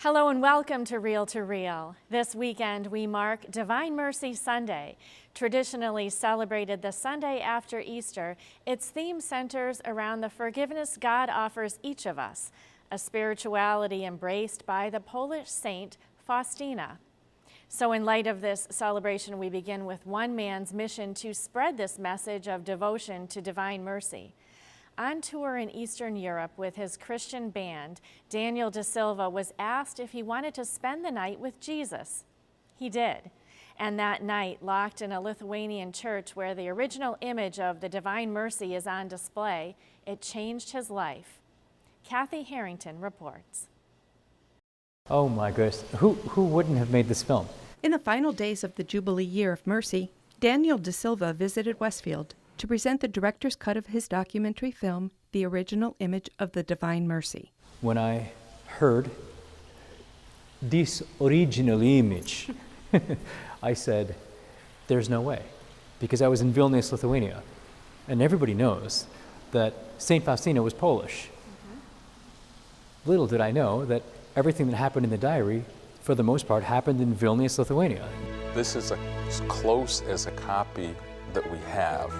Hello and welcome to Reel to Reel. This weekend we mark Divine Mercy Sunday. Traditionally celebrated the Sunday after Easter, its theme centers around the forgiveness God offers each of us, a spirituality embraced by the Polish saint Faustina. So in light of this celebration, we begin with one man's mission to spread this message of devotion to divine mercy. On tour in Eastern Europe with his Christian band, Daniel DISILVA was asked if he wanted to spend the night with Jesus. He did. And that night, locked in a Lithuanian church where the original image of the Divine Mercy is on display, it changed his life. Kathy Harrington reports. Oh my goodness, who wouldn't have made this film? In the final days of the Jubilee Year of Mercy, Daniel DISILVA visited Westfield to present the director's cut of his documentary film, The Original Image of the Divine Mercy. When I heard this original image, I said, there's no way. Because I was in Vilnius, Lithuania, and everybody knows that Saint Faustina was Polish. Little did I know that everything that happened in the diary, for the most part, happened in Vilnius, Lithuania. This is as close as a copy that we have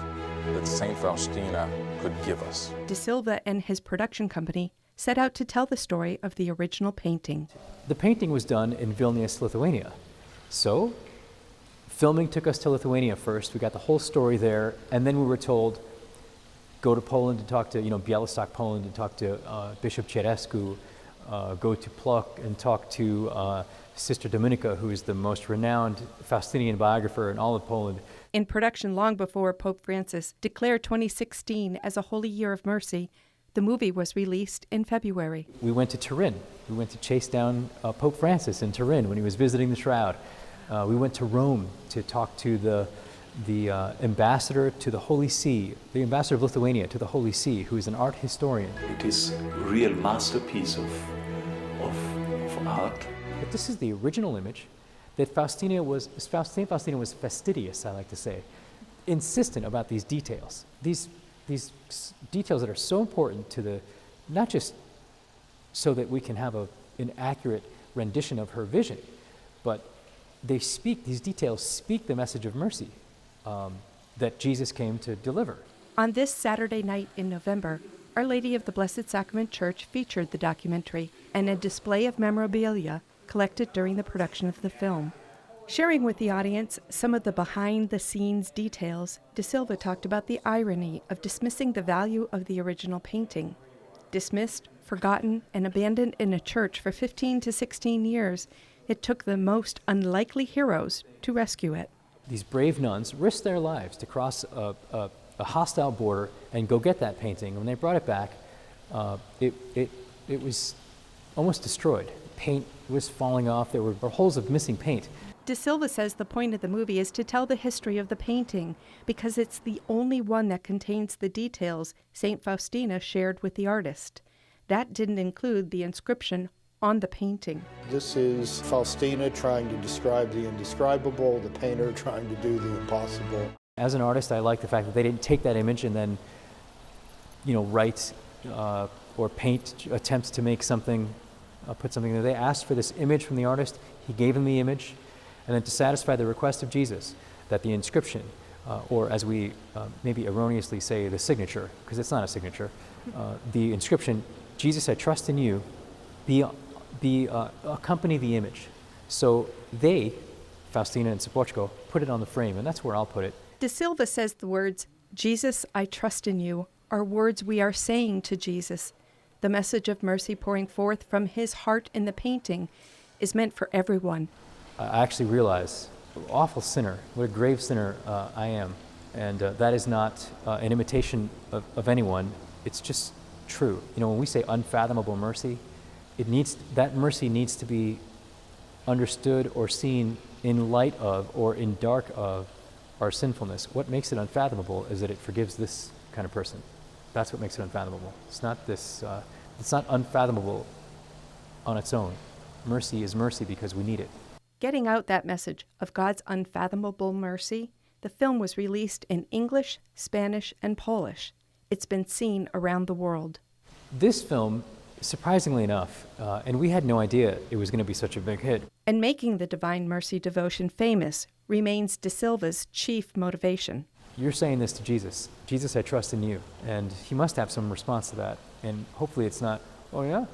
that Saint Faustina could give us. DISILVA and his production company set out to tell the story of the original painting. The painting was done in Vilnius, Lithuania. So, filming took us to Lithuania first. We got the whole story there, and then we were told, go to Poland to talk to, Białystok, Poland, to talk to Bishop Cerescu, go to Plok and talk to Sister Dominika, who is the most renowned Faustinian biographer in all of Poland. In production long before Pope Francis declared 2016 as a Holy Year of Mercy, the movie was released in February. We went to Turin. We went to chase down Pope Francis in Turin when he was visiting the Shroud. We went to Rome to talk to the ambassador to the Holy See, the ambassador of Lithuania to the Holy See, who is an art historian. It is a real masterpiece of art. But this is the original image that Saint Faustina was fastidious, I like to say, insistent about these details. These details that are so important to not just so that we can have an accurate rendition of her vision, but these details speak the message of mercy that Jesus came to deliver. On this Saturday night in November, Our Lady of the Blessed Sacrament Church featured the documentary and a display of memorabilia collected during the production of the film. Sharing with the audience some of the behind-the-scenes details, DISILVA talked about the irony of dismissing the value of the original painting. Dismissed, forgotten, and abandoned in a church for 15 to 16 years, it took the most unlikely heroes to rescue it. These brave nuns risked their lives to cross a hostile border and go get that painting. When they brought it back, it was almost destroyed. Paint was falling off. There were holes of missing paint. DISILVA says the point of the movie is to tell the history of the painting because it's the only one that contains the details St. Faustina shared with the artist. That didn't include the inscription on the painting. This is Faustina trying to describe the indescribable, the painter trying to do the impossible. As an artist, I like the fact that they didn't take that image and then, write or paint attempts to make something, put something there. They asked for this image from the artist. He gave them the image. And then to satisfy the request of Jesus, that the inscription, or as we maybe erroneously say, the because it's not a signature, the inscription, Jesus, I trust in you, accompany the image. So they, Faustina and Sopoćko, put it on the frame, and that's where I'll put it. DISILVA says the words, Jesus, I trust in you, are words we are saying to Jesus. The message of mercy pouring forth from his heart in the painting is meant for everyone. I actually realize what an awful sinner, what a grave sinner I am. And that is not an imitation of anyone. It's just true. When we say unfathomable mercy, that mercy needs to be understood or seen in light of or in dark of our sinfulness. What makes it unfathomable is that it forgives this kind of person. That's what makes it unfathomable. It's not unfathomable on its own. Mercy is mercy because we need it. Getting out that message of God's unfathomable mercy, the film was released in English, Spanish, and Polish. It's been seen around the world. This film surprisingly enough, and we had no idea it was going to be such a big hit. And making the Divine Mercy devotion famous remains DISILVA's chief motivation. You're saying this to Jesus. Jesus, I trust in you. And he must have some response to that. And hopefully it's not, oh yeah?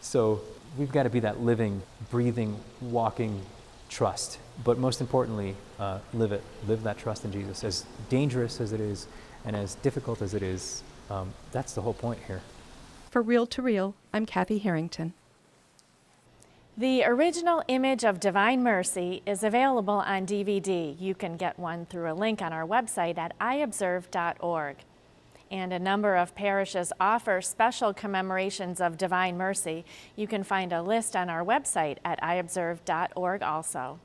So we've got to be that living, breathing, walking trust. But most importantly, live it. Live that trust in Jesus. As dangerous as it is and as difficult as it is, that's the whole point here. For Reel to Reel, I'm Kathy Harrington. The original image of Divine Mercy is available on DVD. You can get one through a link on our website at iobserve.org. And a number of parishes offer special commemorations of Divine Mercy. You can find a list on our website at iobserve.org also.